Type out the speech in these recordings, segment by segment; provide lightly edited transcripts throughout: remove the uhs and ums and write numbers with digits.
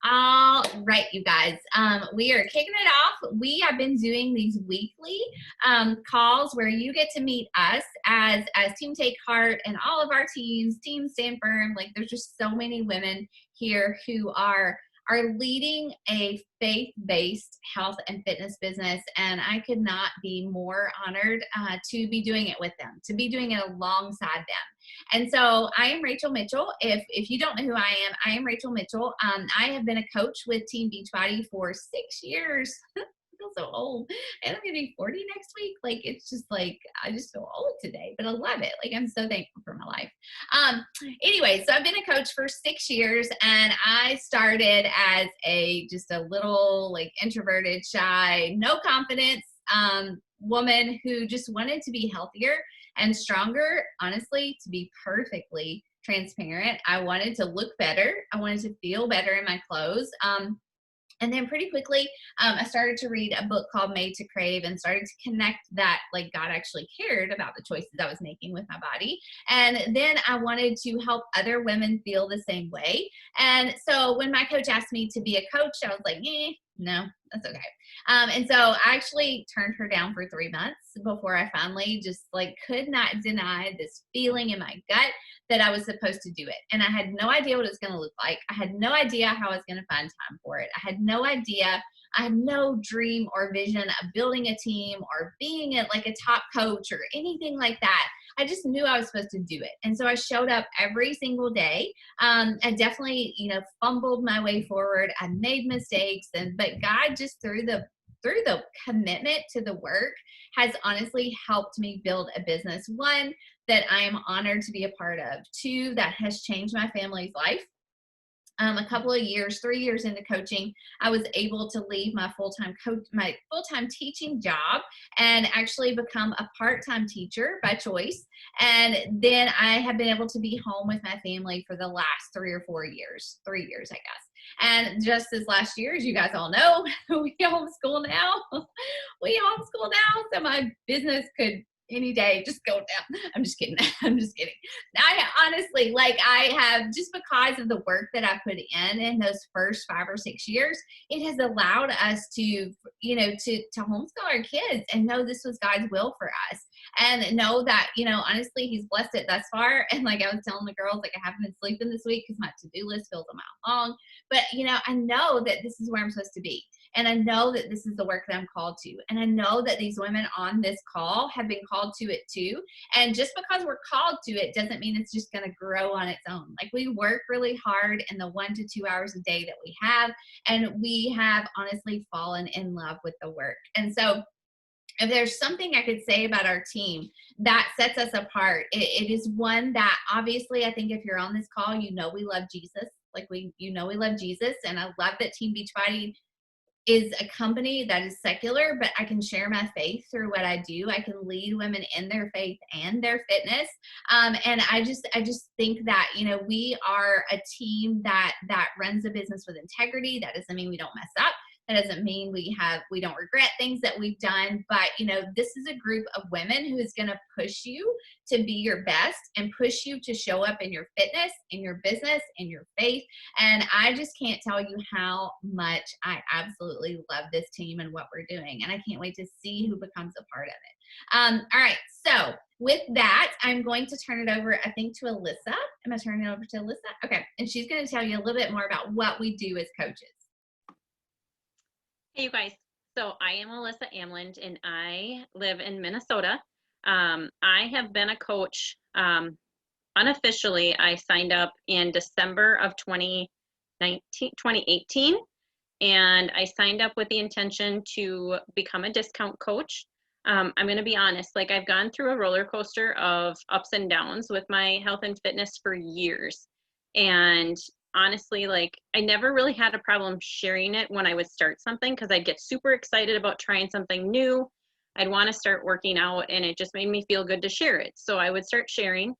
All right, you guys. We are kicking it off. We have been doing these weekly calls where you get to meet us as Team Take Heart and all of our teams, Team Stand Firm. Like, there's just so many women here who are leading a faith-based health and fitness business, and I could not be more honored to be doing it with them, to be doing it alongside them. And so I am Rachel Mitchell. If you don't know who I am Rachel Mitchell. I have been a coach with Team Beachbody for 6 years. I feel so old. And I'm going to be 40 next week. Like, it's just like, I just feel old today, but I love it. Like, I'm so thankful for my life. Anyway, so I've been a coach for 6 years, and I started as just a little like introverted, shy, no confidence woman who just wanted to be healthier and stronger. Honestly, to be perfectly transparent, I wanted to look better. I wanted to feel better in my clothes. And then pretty quickly, I started to read a book called Made to Crave and started to connect that, like, God actually cared about the choices I was making with my body. And then I wanted to help other women feel the same way. And so when my coach asked me to be a coach, I was like, no, that's okay. And so I actually turned her down for 3 months before I finally just like could not deny this feeling in my gut that I was supposed to do it. And I had no idea what it was going to look like. I had no idea how I was going to find time for it. I had no idea. I had no dream or vision of building a team or being like a top coach or anything like that. I just knew I was supposed to do it. And so I showed up every single day. I definitely, fumbled my way forward. I made mistakes, but God just through the commitment to the work has honestly helped me build a business. One, that I am honored to be a part of. Two, that has changed my family's life. A couple of years, 3 years into coaching, I was able to leave my full-time teaching job and actually become a part-time teacher by choice. And then I have been able to be home with my family for the last 3 or 4 years, 3 years, I guess. And just this last year, as you guys all know, we homeschool now. So my business could any day just go down. I'm just kidding. I honestly, I have, just because of the work that I put in those first 5 or 6 years, it has allowed us to homeschool our kids and know this was God's will for us, and know that, honestly, he's blessed it thus far. And like I was telling the girls, like, I haven't been sleeping this week because my to-do list feels a mile long, but I know that this is where I'm supposed to be. And I know that this is the work that I'm called to. And I know that these women on this call have been called to it too. And just because we're called to it doesn't mean it's just going to grow on its own. Like, we work really hard in the 1 to 2 hours a day that we have. And we have honestly fallen in love with the work. And so if there's something I could say about our team that sets us apart, it is one that, obviously, I think if you're on this call, we love Jesus. We love Jesus. And I love that Team Beachbody is a company that is secular, but I can share my faith through what I do. I can lead women in their faith and their fitness. And I just think that, we are a team that runs a business with integrity. That doesn't mean we don't mess up. That doesn't mean we don't regret things that we've done, but this is a group of women who is going to push you to be your best and push you to show up in your fitness, in your business, in your faith. And I just can't tell you how much I absolutely love this team and what we're doing. And I can't wait to see who becomes a part of it. All right. So with that, I'm going to turn it over, I think, to Alyssa. Am I turning it over to Alyssa? Okay. And she's going to tell you a little bit more about what we do as coaches. Hey, you guys. So I am Alyssa Amland, and I live in Minnesota. I have been a coach unofficially. I signed up in December of 2018, and I signed up with the intention to become a discount coach. I'm going to be honest, I've gone through a roller coaster of ups and downs with my health and fitness for years. And honestly, I never really had a problem sharing it when I would start something, because I'd get super excited about trying something new. I'd want to start working out, and it just made me feel good to share it. So I would start sharing.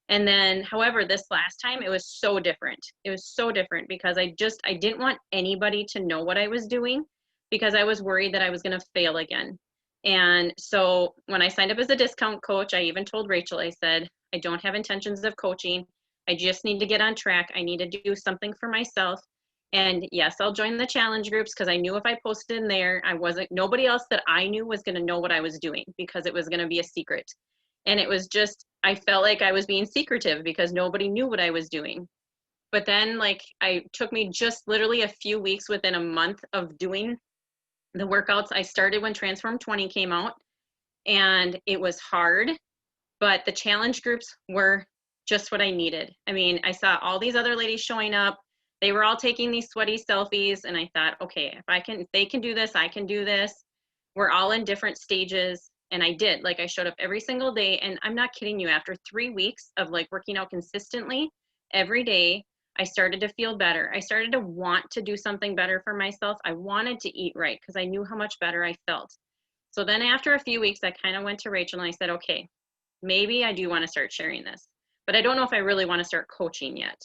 And then, however, this last time, it was so different. It was so different because I didn't want anybody to know what I was doing, because I was worried that I was going to fail again. And so when I signed up as a discount coach, I even told Rachel, I said, I don't have intentions of coaching. I just need to get on track. I need to do something for myself. And yes, I'll join the challenge groups because I knew if I posted in there, nobody else that I knew was going to know what I was doing because it was going to be a secret. And it was just, I felt like I was being secretive because nobody knew what I was doing. But then like took me just literally a few weeks within a month of doing the workouts. I started when Transform 20 came out, and it was hard, but the challenge groups were just what I needed. I mean, I saw all these other ladies showing up. They were all taking these sweaty selfies, and I thought, okay, if they can do this, I can do this. We're all in different stages. And I did. Like, I showed up every single day, and I'm not kidding you, after 3 weeks of like working out consistently every day, I started to feel better. I started to want to do something better for myself. I wanted to eat right because I knew how much better I felt. So then after a few weeks, I kind of went to Rachel and I said, okay, maybe I do want to start sharing this, but I don't know if I really want to start coaching yet,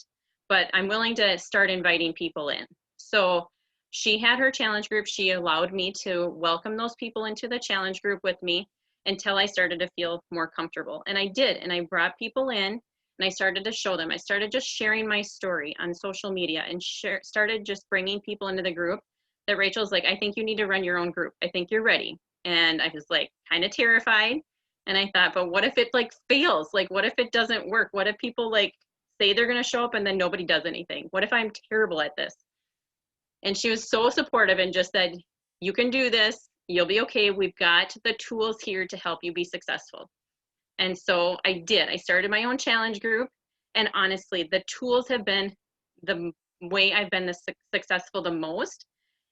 but I'm willing to start inviting people in. So she had her challenge group. She allowed me to welcome those people into the challenge group with me until I started to feel more comfortable. And I did, and I brought people in and I started to show them. I started just sharing my story on social media and started just bringing people into the group that Rachel's like, I think you need to run your own group. I think you're ready. And I was like kind of terrified. And I thought, but what if it like fails? Like, what if it doesn't work? What if people like say they're going to show up and then nobody does anything? What if I'm terrible at this? And she was so supportive and just said, you can do this. You'll be okay. We've got the tools here to help you be successful. And so I did. I started my own challenge group. And honestly, the tools have been the way I've been successful the most.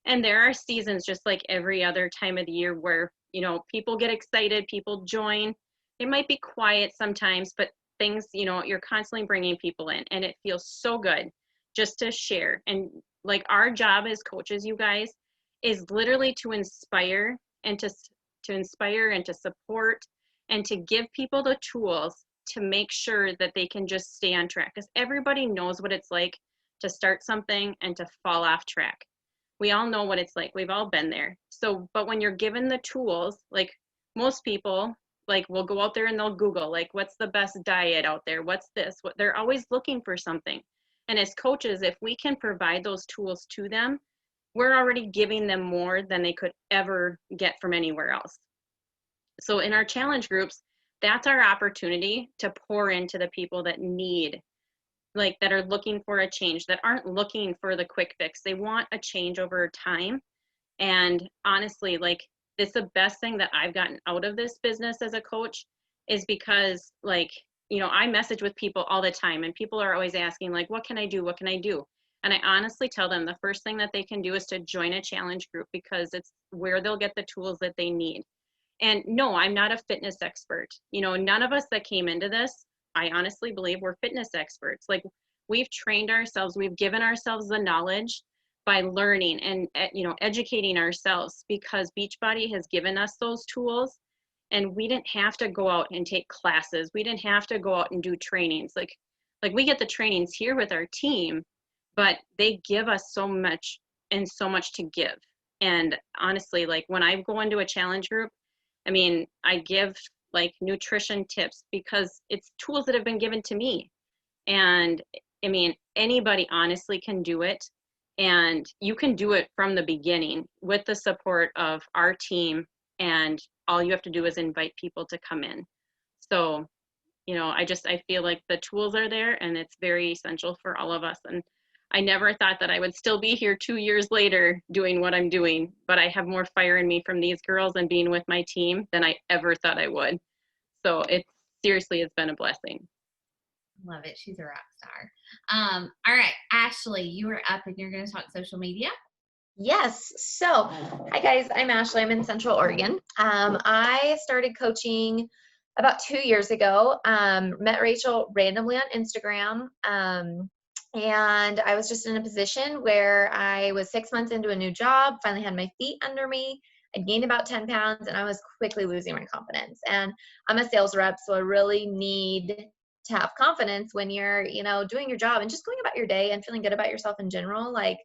And there are seasons just like every other time of the year where, you know, people get excited, people join. It might be quiet sometimes, but things, you know, you're constantly bringing people in, and it feels so good just to share. And like our job as coaches, you guys, is literally to inspire and to inspire and to support and to give people the tools to make sure that they can just stay on track, because everybody knows what it's like to start something and to fall off track. We all know what it's like. We've all been there. So, but when you're given the tools, like most people, like will go out there and they'll Google, like, what's the best diet out there? What's this? What they're always looking for something. And as coaches, if we can provide those tools to them, we're already giving them more than they could ever get from anywhere else. So in our challenge groups, that's our opportunity to pour into the people that need, like that are looking for a change, that aren't looking for the quick fix. They want a change over time. And honestly, like it's the best thing that I've gotten out of this business as a coach is because like, you know, I message with people all the time and people are always asking like, what can I do? What can I do? And I honestly tell them the first thing that they can do is to join a challenge group because it's where they'll get the tools that they need. And no, I'm not a fitness expert. You know, none of us that came into this, I honestly believe we're fitness experts. Like we've trained ourselves, we've given ourselves the knowledge by learning and, you know, educating ourselves because Beachbody has given us those tools, and we didn't have to go out and take classes. We didn't have to go out and do trainings. Like we get the trainings here with our team, but they give us so much and so much to give. And honestly, like when I go into a challenge group, I mean, I give like nutrition tips because it's tools that have been given to me. And I mean, anybody honestly can do it. And you can do it from the beginning with the support of our team. And all you have to do is invite people to come in. So, you know, I feel like the tools are there and it's very essential for all of us. And I never thought that I would still be here 2 years later doing what I'm doing, but I have more fire in me from these girls and being with my team than I ever thought I would. So it's been a blessing. Love it. She's a rock star. All right, Ashley, you are up and you're going to talk social media. Yes. So, hi guys, I'm Ashley. I'm in Central Oregon. I started coaching about 2 years ago. Met Rachel randomly on Instagram. And I was just in a position where I was 6 months into a new job, finally had my feet under me. I'd gained about 10 pounds and I was quickly losing my confidence. And I'm a sales rep, so I really need to have confidence when you're, you know, doing your job and just going about your day and feeling good about yourself in general. Like,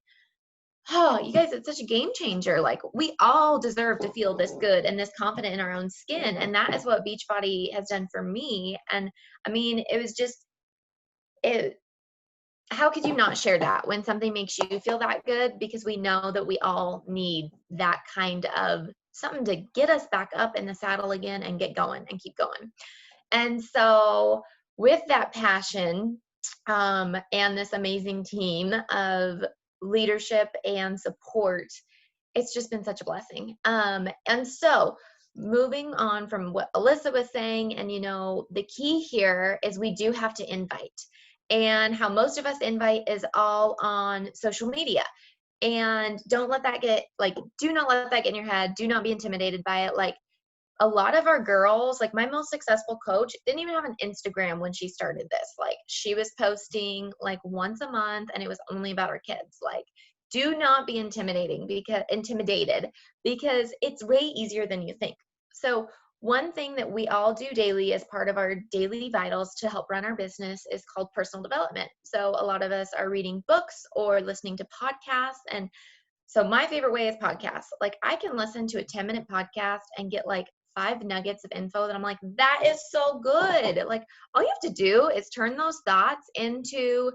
oh, you guys, it's such a game changer. Like we all deserve to feel this good and this confident in our own skin. And that is what Beachbody has done for me. And I mean, it was just, how could you not share that when something makes you feel that good? Because we know that we all need that kind of something to get us back up in the saddle again and get going and keep going. And so with that passion, and this amazing team of leadership and support, it's just been such a blessing. And so moving on from what Alyssa was saying, and the key here is we do have to invite. And how most of us invite is all on social media. And don't let that get do not let that get in your head. Do not be intimidated by it. A lot of our girls, my most successful coach, didn't even have an Instagram when she started this. She was posting once a month, and it was only about her kids. Do not be intimidated because it's way easier than you think. So one thing that we all do daily as part of our daily vitals to help run our business is called personal development. So a lot of us are reading books or listening to podcasts. And so my favorite way is podcasts. I can listen to a 10-minute podcast and get 5 nuggets of info that I'm like, that is so good. All you have to do is turn those thoughts into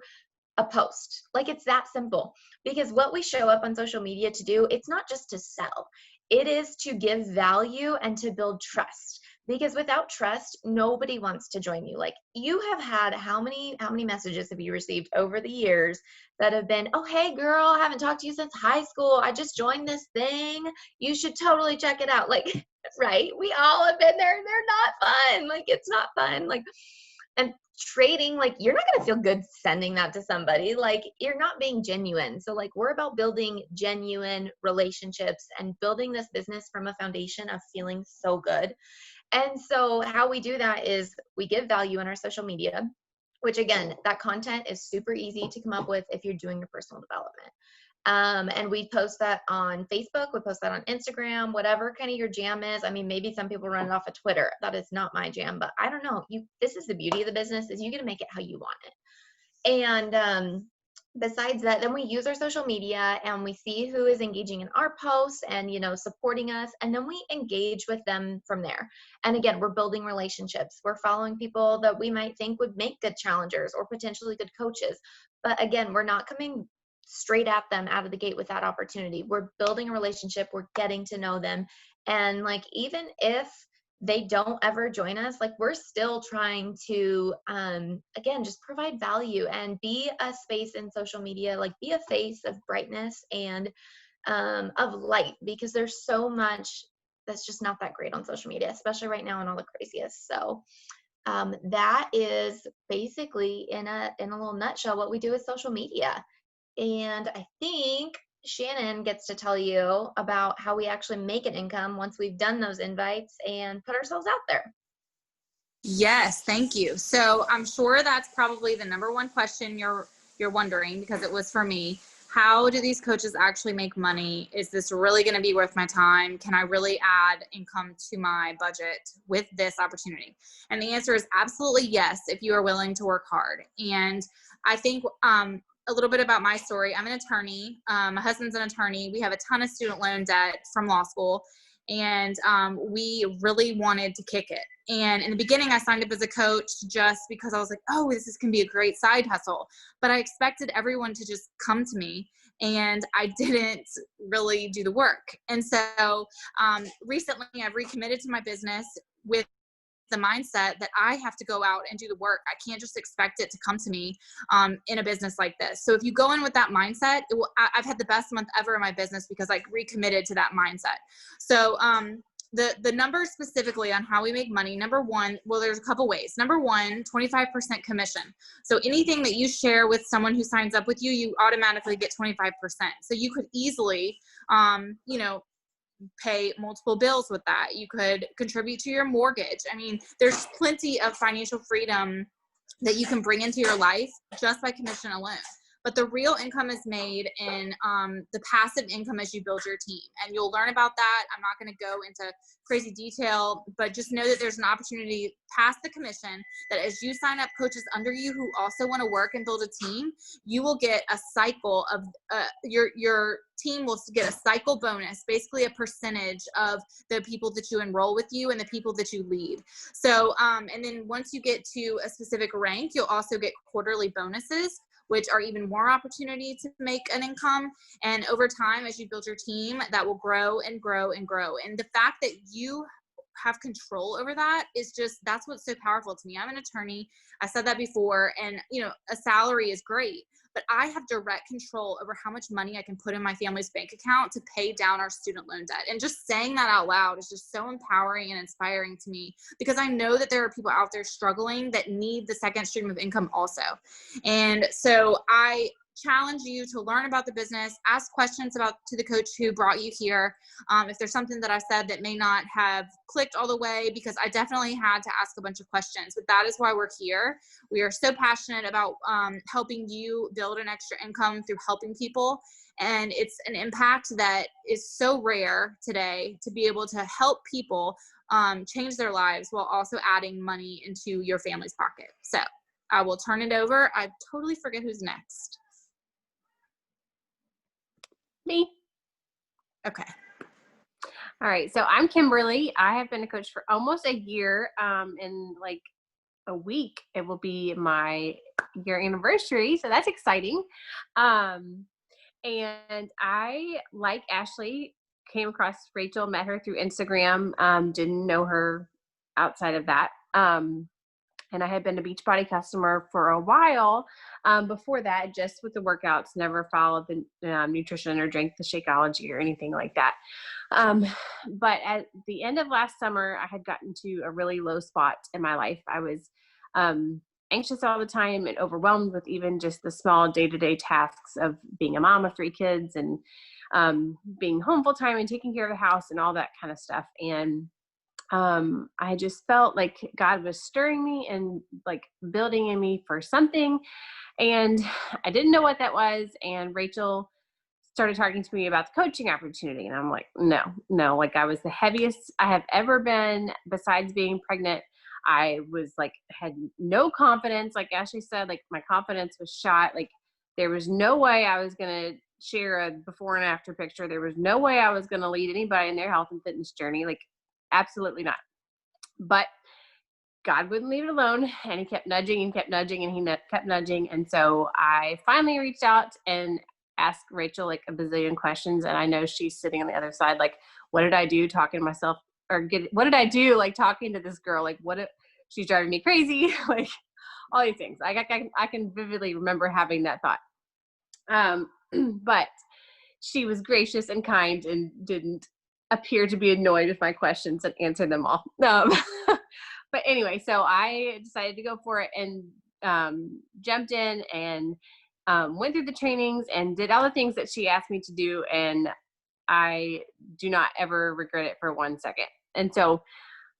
a post. It's that simple. Because what we show up on social media to do, it's not just to sell. It is to give value and to build trust. Because without trust, nobody wants to join you. You have had how many messages have you received over the years that have been, oh, hey girl, I haven't talked to you since high school. I just joined this thing. You should totally check it out. Right? We all have been there. They're not fun. It's not fun. And trading, you're not going to feel good sending that to somebody. You're not being genuine. So we're about building genuine relationships and building this business from a foundation of feeling so good. And so how we do that is we give value in our social media, which again, that content is super easy to come up with if you're doing your personal development. And we post that on Facebook, we post that on Instagram, whatever kind of your jam is. I mean, maybe some people run it off of Twitter. That is not my jam, but I don't know. This is the beauty of the business, is you get to make it how you want it. And besides that, then we use our social media and we see who is engaging in our posts and, supporting us. And then we engage with them from there. And again, we're building relationships. We're following people that we might think would make good challengers or potentially good coaches. But again, we're not coming straight at them out of the gate with that opportunity. We're building a relationship. We're getting to know them. And even if they don't ever join us, we're still trying to, again, just provide value and be a space in social media, be a face of brightness and of light, because there's so much that's just not that great on social media, especially right now in all the craziest. So that is basically in a little nutshell what we do with social media. And I think Shannon gets to tell you about how we actually make an income once we've done those invites and put ourselves out there. Yes, thank you. So I'm sure that's probably the number one question you're wondering, because it was for me. How do these coaches actually make money? Is this really going to be worth my time? Can I really add income to my budget with this opportunity? And the answer is absolutely yes, if you are willing to work hard. And I think a little bit about my story. I'm an attorney. My husband's an attorney. We have a ton of student loan debt from law school, and we really wanted to kick it. And in the beginning, I signed up as a coach just because I was like, oh, this can be a great side hustle. But I expected everyone to just come to me, and I didn't really do the work. And so recently, I've recommitted to my business with the mindset that I have to go out and do the work. I can't just expect it to come to me in a business like this. So if you go in with that mindset, I've had the best month ever in my business because I recommitted to that mindset. So the numbers specifically on how we make money, number one, well, there's a couple ways. Number one, 25% commission. So anything that you share with someone who signs up with you, you automatically get 25%. So you could easily, pay multiple bills with that. You could contribute to your mortgage. I mean, there's plenty of financial freedom that you can bring into your life just by commission alone. But the real income is made in the passive income as you build your team. And you'll learn about that. I'm not going to go into crazy detail, but just know that there's an opportunity past the commission that as you sign up coaches under you who also want to work and build a team, you will get a cycle of your team will get a cycle bonus, basically a percentage of the people that you enroll with you and the people that you lead. So, and then once you get to a specific rank, you'll also get quarterly bonuses, which are even more opportunity to make an income. And over time, as you build your team, that will grow and grow and grow. And the fact that you have control over that is just, that's what's so powerful to me. I'm an attorney. I said that before, and a salary is great, but I have direct control over how much money I can put in my family's bank account to pay down our student loan debt. And just saying that out loud is just so empowering and inspiring to me, because I know that there are people out there struggling that need the second stream of income also. And so I challenge you to learn about the business, ask questions to the coach who brought you here. If there's something that I said that may not have clicked all the way, because I definitely had to ask a bunch of questions, but that is why we're here. We are so passionate about helping you build an extra income through helping people. And it's an impact that is so rare today, to be able to help people change their lives while also adding money into your family's pocket. So I will turn it over. I totally forget who's next. Me. Okay. All right. So I'm Kimberly. I have been a coach for almost a year. In like a week, it will be my year anniversary. So that's exciting. And I, like Ashley, came across Rachel, met her through Instagram, didn't know her outside of that. And I had been a Beachbody customer for a while before that, just with the workouts, never followed the nutrition or drank the Shakeology or anything like that. But at the end of last summer, I had gotten to a really low spot in my life. I was anxious all the time and overwhelmed with even just the small day-to-day tasks of being a mom of 3 kids and being home full time and taking care of the house and all that kind of stuff. And I just felt like God was stirring me and like building in me for something. And I didn't know what that was. And Rachel started talking to me about the coaching opportunity. And I'm like, no, like I was the heaviest I have ever been besides being pregnant. I was like, had no confidence. Like Ashley said, like my confidence was shot. Like there was no way I was going to share a before and after picture. There was no way I was going to lead anybody in their health and fitness journey. Like absolutely not. But God wouldn't leave it alone. And he kept nudging and kept nudging and he kept nudging. And so I finally reached out and asked Rachel like a bazillion questions. And I know she's sitting on the other side. Like, what did I do talking to myself what did I do? Like talking to this girl, like she's driving me crazy. Like all these things. I can vividly remember having that thought. But she was gracious and kind and didn't appear to be annoyed with my questions and answered them all. But anyway, so I decided to go for it and jumped in and went through the trainings and did all the things that she asked me to do. And I do not ever regret it for 1 second. And so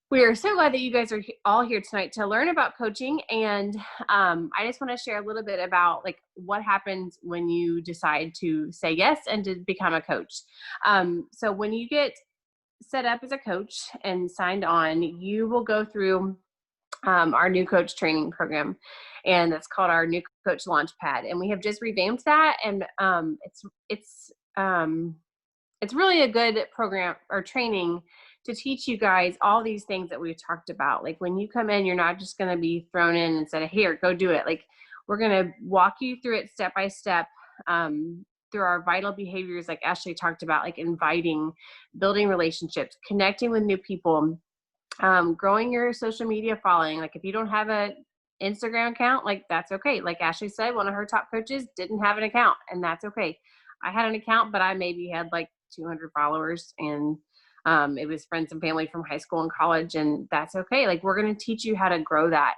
we are so glad that you guys are all here tonight to learn about coaching. And I just want to share a little bit about like what happens when you decide to say yes and to become a coach. So when you get set up as a coach and signed on, you will go through our new coach training program, and that's called our new coach launchpad. And we have just revamped that, and it's really a good program or training to teach you guys all these things that we've talked about. Like when you come in, you're not just going to be thrown in and said, here, go do it. Like we're going to walk you through it step by step, through our vital behaviors, like Ashley talked about, like inviting, building relationships, connecting with new people, growing your social media following. Like if you don't have an Instagram account, like that's okay. Like Ashley said, one of her top coaches didn't have an account, and that's okay. I had an account, but I maybe had like 200 followers, and it was friends and family from high school and college, and that's okay. Like we're going to teach you how to grow that.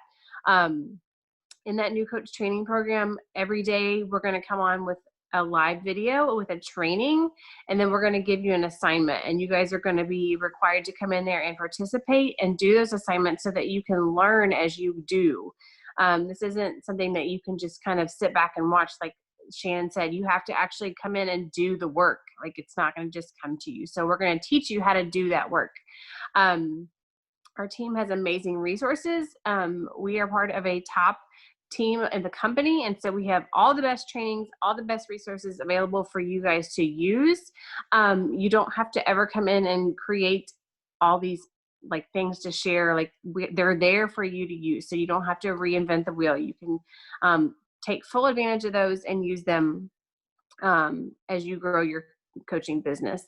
In that new coach training program, every day we're going to come on with a live video with a training, and then we're going to give you an assignment, and you guys are going to be required to come in there and participate and do those assignments so that you can learn as you do. This isn't something that you can just kind of sit back and watch. Like Shannon said, you have to actually come in and do the work. Like it's not going to just come to you. So we're going to teach you how to do that work. Our team has amazing resources. We are part of a top team in the company, and so we have all the best trainings, all the best resources available for you guys to use. You don't have to ever come in and create all these like things to share. Like they're there for you to use, so you don't have to reinvent the wheel. You can take full advantage of those and use them as you grow your coaching business.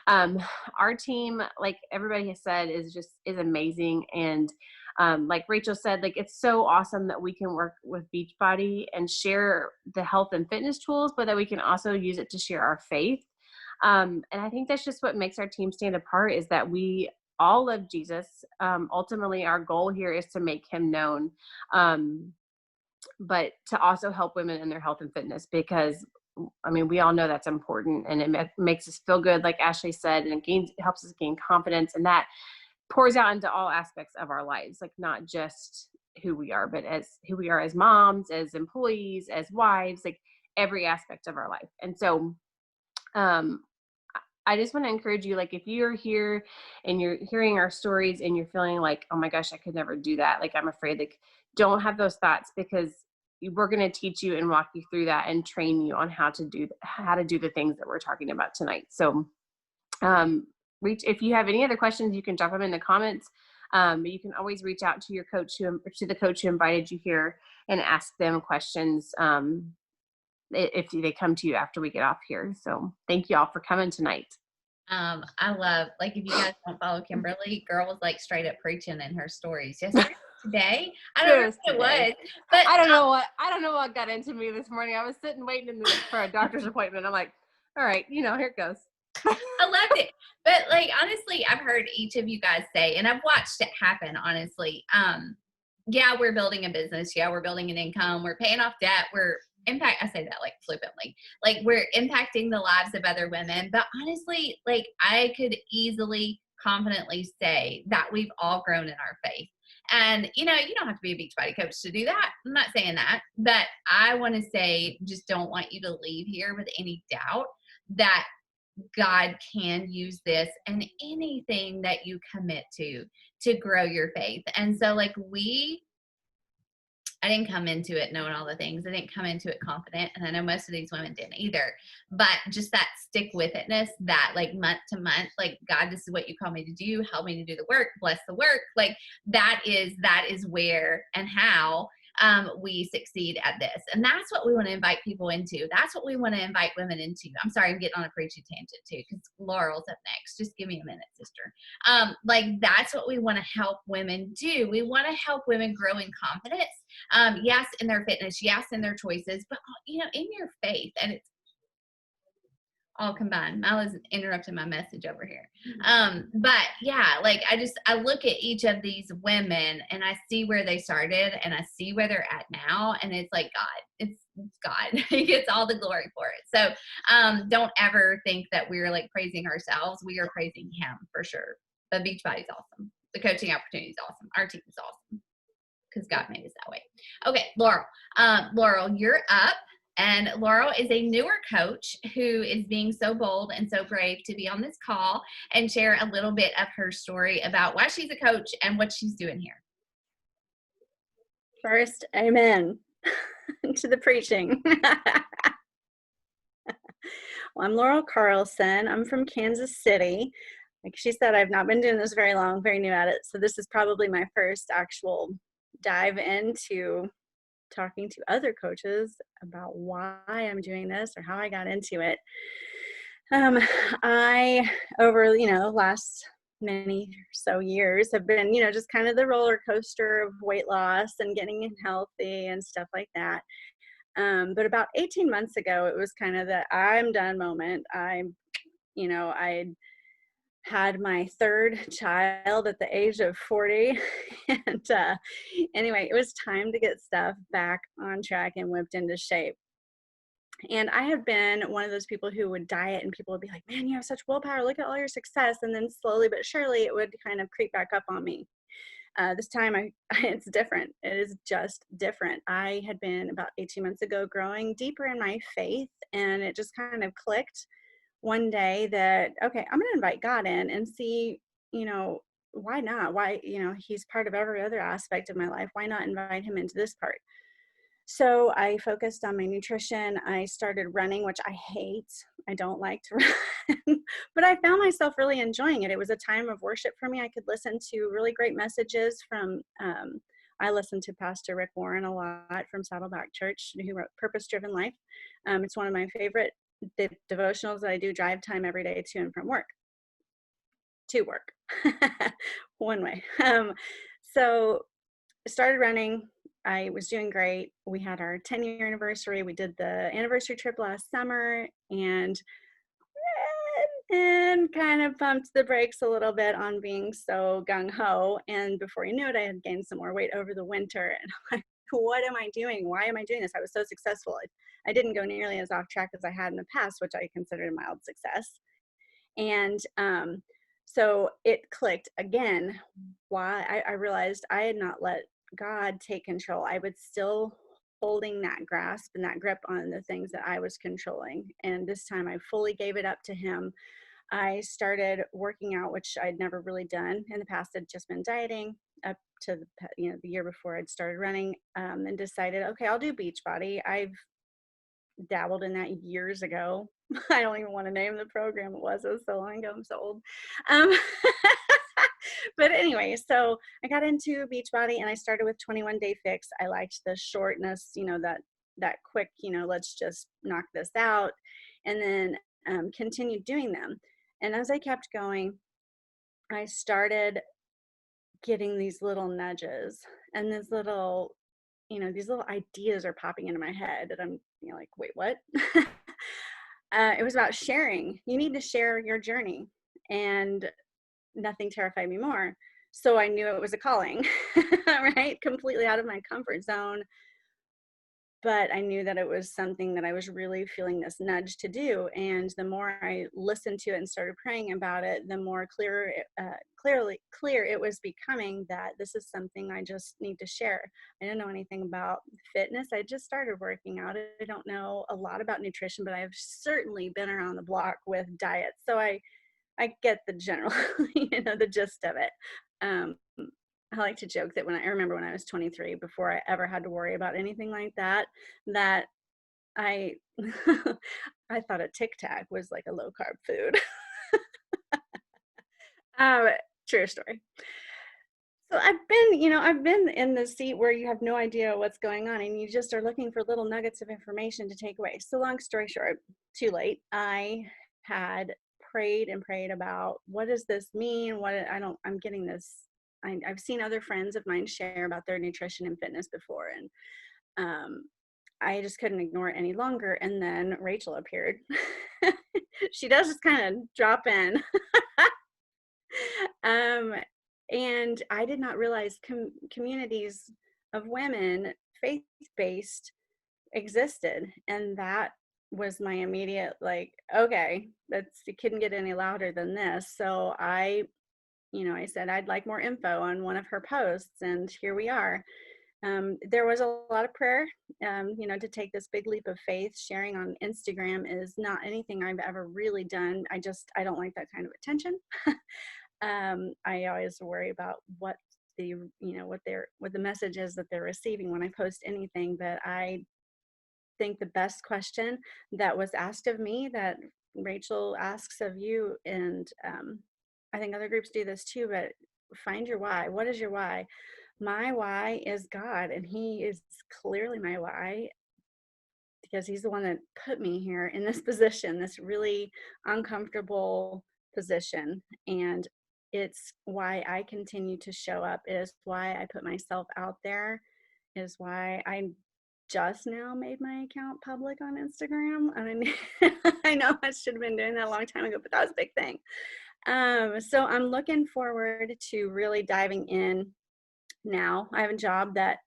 Our team, like everybody has said, is amazing. And like Rachel said, like it's so awesome that we can work with Beachbody and share the health and fitness tools, but that we can also use it to share our faith. And I think that's just what makes our team stand apart, is that we all love Jesus. Ultimately, our goal here is to make him known, but to also help women in their health and fitness, because I mean, we all know that's important, and it makes us feel good, like Ashley said, and it helps us gain confidence, and that pours out into all aspects of our lives, like not just who we are, but as who we are as moms, as employees, as wives, like every aspect of our life. And so I just want to encourage you, like if you're here and you're hearing our stories and you're feeling like, oh my gosh, I could never do that, like I'm afraid, like don't have those thoughts, because we're going to teach you and walk you through that and train you on how to do the things that we're talking about tonight. So if you have any other questions, you can drop them in the comments. You can always reach out to your coach, to the coach who invited you here, and ask them questions if they come to you after we get off here. So thank you all for coming tonight. I love, like, if you guys don't follow Kimberly, girl was like straight up preaching in her stories yesterday. Today, I don't know what it was, but I don't know what got into me this morning. I was sitting waiting for a doctor's appointment. I'm like, all right, here it goes. I loved it. But like, honestly, I've heard each of you guys say, and I've watched it happen, honestly. Yeah, we're building a business. Yeah, we're building an income. We're paying off debt. I say that like flippantly, like we're impacting the lives of other women. But honestly, like I could easily, confidently say that we've all grown in our faith. And, you don't have to be a Beachbody coach to do that. I'm not saying that, but I want to say, just don't want you to leave here with any doubt that God can use this and anything that you commit to grow your faith. And so like I didn't come into it knowing all the things. I didn't come into it confident. And I know most of these women didn't either. But just that stick with itness, that like month to month, like, God, this is what you call me to do. Help me to do the work. Bless the work. Like that is where and how we succeed at this. And that's what we want to invite people into. That's what we want to invite women into. I'm sorry, I'm getting on a preachy tangent too, because Laurel's up next. Just give me a minute, sister. Like that's what we want to help women do. We want to help women grow in confidence. Yes, in their fitness, yes, in their choices, but in your faith. And it's all combined. Mala's interrupting my message over here. But yeah, like I look at each of these women and I see where they started and I see where they're at now. And it's like, God, it's God. He gets all the glory for it. So don't ever think that we're like praising ourselves. We are praising him for sure. The Beachbody's awesome. The coaching opportunity is awesome. Our team is awesome because God made us that way. Okay, Laurel. Laurel, you're up. And Laurel is a newer coach who is being so bold and so brave to be on this call and share a little bit of her story about why she's a coach and what she's doing here. First, amen to the preaching. Well, I'm Laurel Carlson. I'm from Kansas City. Like she said, I've not been doing this very long, very new at it. So this is probably my first actual dive into talking to other coaches about why I'm doing this or how I got into it. I, over, last many or so years have been, just kind of the roller coaster of weight loss and getting healthy and stuff like that. But about 18 months ago, it was kind of the I'm done moment. I had my third child at the age of 40. And anyway, it was time to get stuff back on track and whipped into shape. And I have been one of those people who would diet and people would be like, man, you have such willpower. Look at all your success. And then slowly but surely it would kind of creep back up on me. This time it's different. It is just different. I had been about 18 months ago growing deeper in my faith, and it just kind of clicked one day that, okay, I'm going to invite God in and see, why not? Why, he's part of every other aspect of my life. Why not invite him into this part? So I focused on my nutrition. I started running, which I hate. I don't like to run, but I found myself really enjoying it. It was a time of worship for me. I could listen to really great messages from I listen to Pastor Rick Warren a lot from Saddleback Church, who wrote Purpose Driven Life. It's one of my favorite devotionals that I do drive time every day to and from work. To work. One way. So I started running. I was doing great. We had our 10-year anniversary. We did the anniversary trip last summer, and kind of pumped the brakes a little bit on being so gung-ho. And before you knew it, I had gained some more weight over the winter. And I'm like, what am I doing? Why am I doing this? I was so successful. I didn't go nearly as off track as I had in the past, which I considered a mild success. And so it clicked again. Why I realized I had not let God take control. I was still holding that grasp and that grip on the things that I was controlling. And this time I fully gave it up to him. I started working out, which I'd never really done in the past. I'd just been dieting up to the year before I'd started running, and decided, okay, I'll do Beachbody. I've dabbled in that years ago. I don't even want to name the program it was so long ago. I'm so old. But anyway, so I got into Beachbody and I started with 21 Day Fix. I liked the shortness, that quick, let's just knock this out, and then continued doing them. And as I kept going, I started getting these little nudges and these little ideas are popping into my head and I'm like, wait, what? It was about sharing. You need to share your journey, and nothing terrified me more. So I knew it was a calling, right? Completely out of my comfort zone. But I knew that it was something that I was really feeling this nudge to do. And the more I listened to it and started praying about it, the more clear it was becoming that this is something I just need to share. I didn't know anything about fitness. I just started working out. I don't know a lot about nutrition, but I've certainly been around the block with diet. So I get the general, the gist of it. I like to joke that I remember when I was 23, before I ever had to worry about anything like that I I thought a Tic Tac was like a low carb food. True story. So I've been in the seat where you have no idea what's going on and you just are looking for little nuggets of information to take away. So long story short, too late. I had prayed about, what does this mean? I'm getting this. I've seen other friends of mine share about their nutrition and fitness before, and I just couldn't ignore it any longer. And then Rachel appeared. She does just kind of drop in. And I did not realize communities of women, faith-based, existed. And that was my immediate, like, okay, it couldn't get any louder than this. So I said I'd like more info on one of her posts, and here we are. There was a lot of prayer, to take this big leap of faith. Sharing on Instagram is not anything I've ever really done. I don't like that kind of attention. I always worry about what the message is that they're receiving when I post anything. But I think the best question that was asked of me, that Rachel asks of you, and I think other groups do this too, but find your why. What is your why? My why is God, and he is clearly my why because he's the one that put me here in this position, this really uncomfortable position. And it's why I continue to show up. It is why I put myself out there. It is why I just now made my account public on Instagram. I know I should have been doing that a long time ago, but that was a big thing. So I'm looking forward to really diving in now. I have a job that,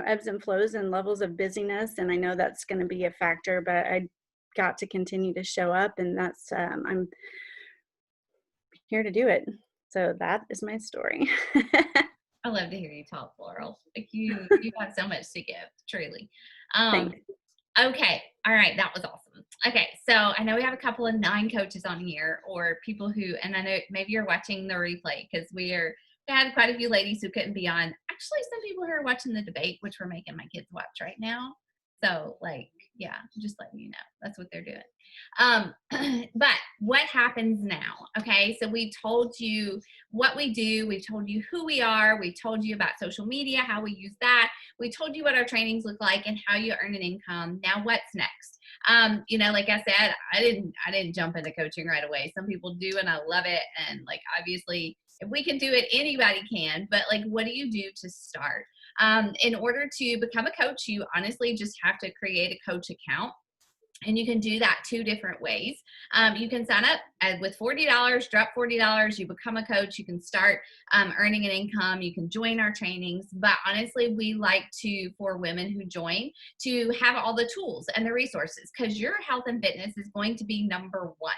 ebbs and flows and levels of busyness, and I know that's going to be a factor, but I got to continue to show up, and that's, I'm here to do it. So that is my story. I love to hear you talk, Laurel. Like you have so much to give, truly. Thanks. Okay. All right. That was awesome. Okay. So I know we have a couple of 9 coaches on here, or people who, and I know maybe you're watching the replay because we had quite a few ladies who couldn't be on. Actually, some people who are watching the debate, which we're making my kids watch right now. So Yeah, just letting you know. That's what they're doing. But what happens now? Okay, so we told you what we do. We told you who we are. We told you about social media, how we use that. We told you what our trainings look like and how you earn an income. Now, what's next? You know, like I said, I didn't jump into coaching right away. Some people do, and I love it. And like, obviously, if we can do it, anybody can. But like, what do you do to start? In order to become a coach, you honestly just have to create a coach account. And you can do that 2 different ways. You can sign up with $40, drop $40, you become a coach, you can start earning an income, you can join our trainings. But honestly, we like for women who join to have all the tools and the resources, because your health and fitness is going to be number one.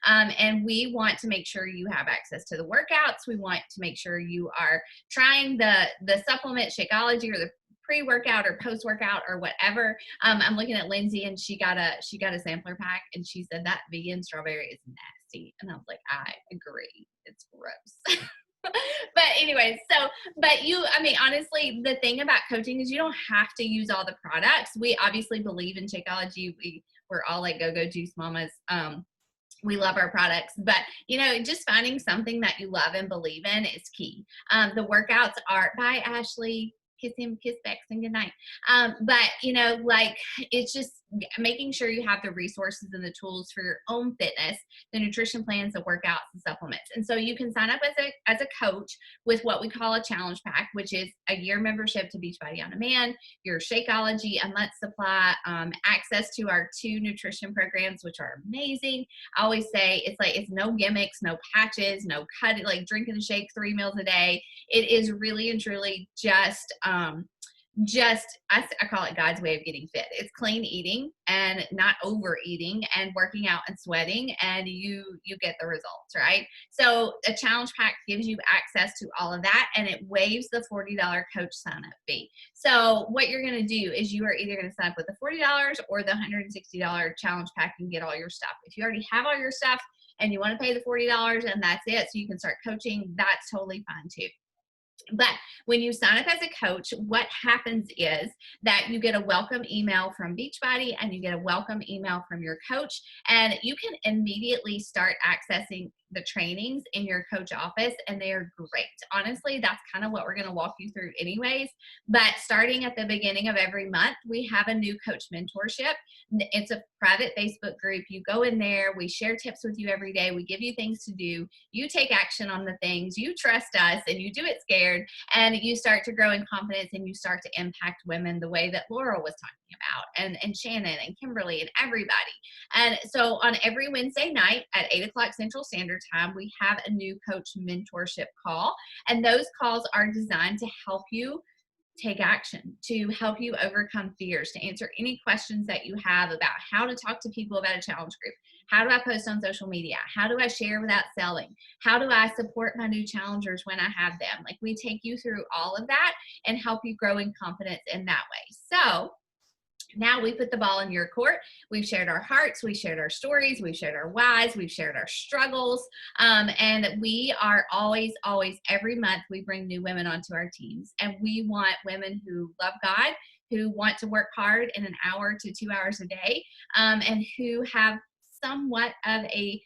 And we want to make sure you have access to the workouts. We want to make sure you are trying the supplement, Shakeology, or the pre-workout or post-workout or whatever. I'm looking at Lindsay, and she got a sampler pack, and she said that vegan strawberry is nasty. And I was like, I agree. It's gross. But anyway, I mean, honestly, the thing about coaching is you don't have to use all the products. We obviously believe in Shakeology. We're all like go-go juice mamas. We love our products, but you know, just finding something that you love and believe in is key. The workouts are by Ashley. Kiss him, kiss back, and good night. But you know, like, it's just making sure you have the resources and the tools for your own fitness, the nutrition plans, the workouts, and supplements. And so you can sign up as a coach with what we call a challenge pack, which is a year membership to Beachbody On Demand, your Shakeology, a month supply, access to our 2 nutrition programs, which are amazing. I always say it's no gimmicks, no patches, no cut, like drinking a shake 3 meals a day. It is really and truly just I call it God's way of getting fit. It's clean eating and not overeating and working out and sweating, and you get the results, right? So a challenge pack gives you access to all of that, and it waives the $40 coach sign up fee. So what you're going to do is you are either going to sign up with the $40 or the $160 challenge pack and get all your stuff. If you already have all your stuff and you want to pay the $40 and that's it, so you can start coaching, that's totally fine too. But when you sign up as a coach, what happens is that you get a welcome email from Beachbody and you get a welcome email from your coach, and you can immediately start accessing the trainings in your coach office, and they are great. Honestly, that's kind of what we're going to walk you through anyways. But starting at the beginning of every month, we have a new coach mentorship. It's a private Facebook group. You go in there, we share tips with you every day, we give you things to do, you take action on the things, you trust us, and you do it scared, and you start to grow in confidence, and you start to impact women the way that Laurel was talking about, and Shannon and Kimberly and everybody. And so on every Wednesday night at 8 o'clock Central Standard Time, we have a new coach mentorship call, and those calls are designed to help you take action, to help you overcome fears, to answer any questions that you have about how to talk to people about a challenge group. How do I post on social media? How do I share without selling? How do I support my new challengers when I have them? Like, we take you through all of that and help you grow in confidence in that way. So now we put the ball in your court. We've shared our hearts, we've shared our stories, we've shared our whys, we've shared our struggles. And we are always, every month, we bring new women onto our teams. And we want women who love God, who want to work hard in an hour to 2 hours a day, and who have somewhat of a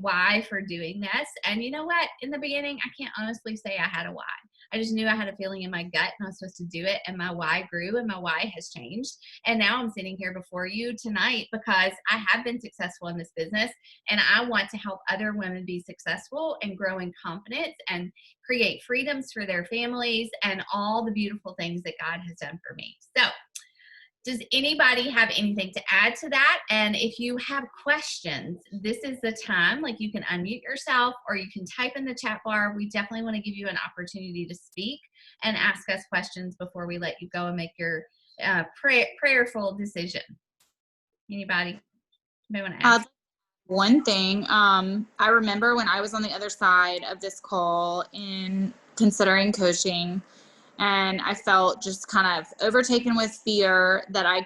why for doing this. And you know what? In the beginning, I can't honestly say I had a why. I just knew I had a feeling in my gut and I was supposed to do it, and my why grew and my why has changed. And now I'm sitting here before you tonight because I have been successful in this business, and I want to help other women be successful and grow in confidence and create freedoms for their families and all the beautiful things that God has done for me. So does anybody have anything to add to that? And if you have questions, this is the time. Like, you can unmute yourself or you can type in the chat bar. We definitely want to give you an opportunity to speak and ask us questions before we let you go and make your prayerful decision. Anybody want to ask? One thing, I remember when I was on the other side of this call in considering coaching, and I felt just kind of overtaken with fear that I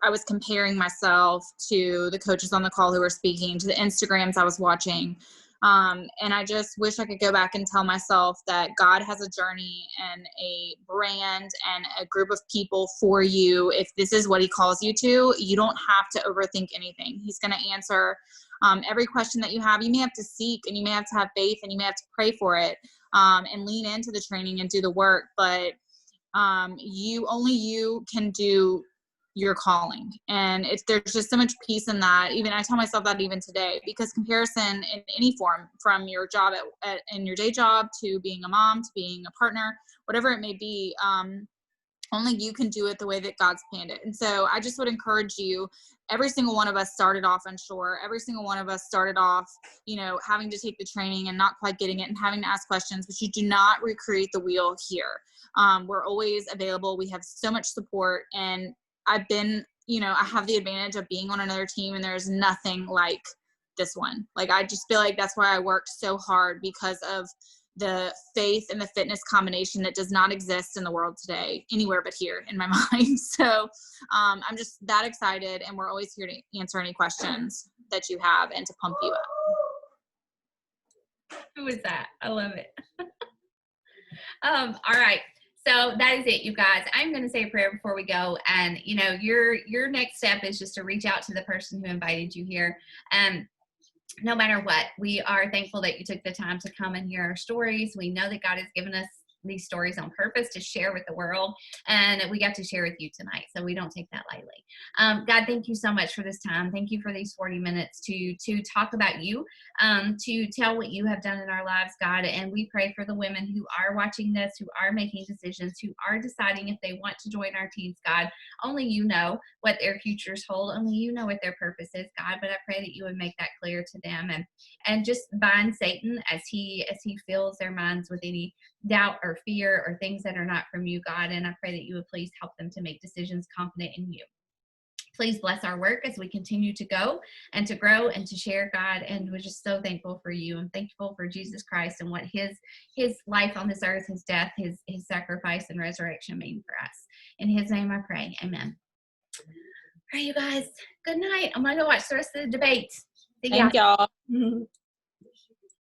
was comparing myself to the coaches on the call who were speaking, to the Instagrams I was watching. And I just wish I could go back and tell myself that God has a journey and a brand and a group of people for you. If this is what he calls you to, you don't have to overthink anything. He's going to answer every question that you have. You may have to seek, and you may have to have faith, and you may have to pray for it, and lean into the training and do the work. But you can do your calling. And there's just so much peace in that. Even I tell myself that even today, because comparison in any form, from your job in your day job to being a mom, to being a partner, whatever it may be, only you can do it the way that God's planned it. And so I just would encourage you, every single one of us started off unsure. Every single one of us started off, having to take the training and not quite getting it and having to ask questions, but you do not recreate the wheel here. We're always available. We have so much support, and I've been, I have the advantage of being on another team, and there's nothing like this one. Like, I just feel like that's why I worked so hard, because of the faith and the fitness combination that does not exist in the world today, anywhere but here in my mind. So I'm just that excited, and we're always here to answer any questions that you have and to pump you up. Who is that? I love it. All right. So that is it, you guys. I'm going to say a prayer before we go. And, your next step is just to reach out to the person who invited you here. No matter what, we are thankful that you took the time to come and hear our stories. We know that God has given us these stories on purpose to share with the world, and we got to share with you tonight, so we don't take that lightly. God, thank you so much for this time. Thank you for these 40 minutes to talk about you, to tell what you have done in our lives, God. And we pray for the women who are watching this, who are making decisions, who are deciding if they want to join our teams, God. Only you know what their futures hold. Only you know what their purpose is, God. But I pray that you would make that clear to them, and just bind Satan as he fills their minds with any doubt or fear or things that are not from you, God. And I pray that you would please help them to make decisions confident in you. Please bless our work as we continue to go and to grow and to share, God. And we're just so thankful for you, and thankful for Jesus Christ and what his life on this earth, his death, his sacrifice and resurrection mean for us. In his name I pray. Amen. All right, you guys. Good night. I'm going to go watch the rest of the debate. See ya. Thank y'all.